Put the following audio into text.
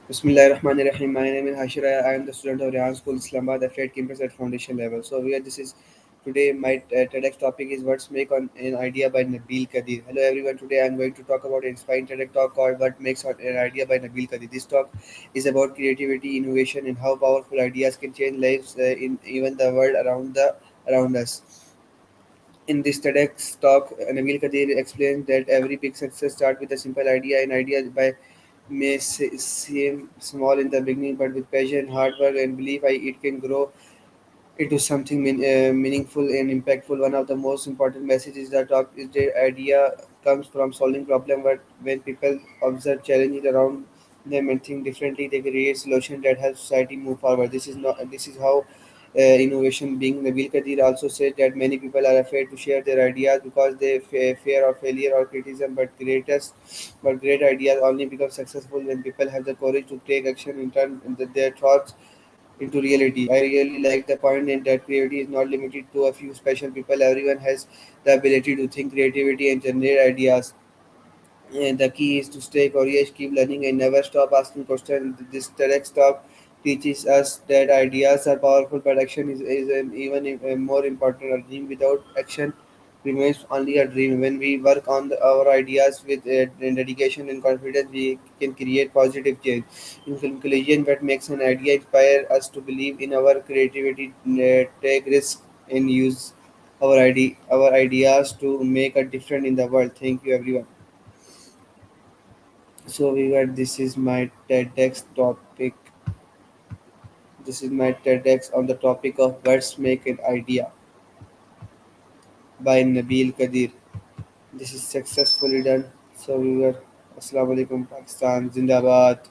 Bismillahirrahmanirrahim. My name is Hashira. I am the student of Rehan School, Islamabad, affiliate campus at foundation level. So here, this is today my TEDx topic is "What's Make on an Idea" by Nabeel Qadeer. Hello everyone. Today I am going to talk about an inspiring TEDx talk called "What Makes an Idea" by Nabeel Qadeer. This talk is about creativity, innovation, and how powerful ideas can change lives in even the world around us. In this TEDx talk, Nabil Kadir explains that every big success starts with a simple idea. An idea may seem small in the beginning, but with passion, hard work, and belief, it can grow into something meaningful and impactful. One of the most important messages that talk is the idea comes from solving problem. But when people observe challenges around them and think differently, they create solutions that help society move forward. This is how innovation being. Nabil Kadir also said that many people are afraid to share their ideas because they fear of failure or criticism. But great ideas only become successful when people have the courage to take action and turn their thoughts into reality. I really like the point in that creativity is not limited to a few special people. Everyone has the ability to think creativity and generate ideas. And the key is to stay curious, keep learning, and never stop asking questions. This direct stop teaches us that ideas are powerful, but action is even more important. A dream without action remains only a dream. When we work on our ideas with dedication and confidence, we can create positive change. In conclusion, what makes an idea inspire us to believe in our creativity, take risks, and use our ideas to make a difference in the world. Thank you, everyone. So viewer, this is my TEDx topic. This is my TEDx on the topic of words make an idea by Nabil Kadir. This is successfully done. So viewer, Assalamu alaikum Pakistan Zindabad.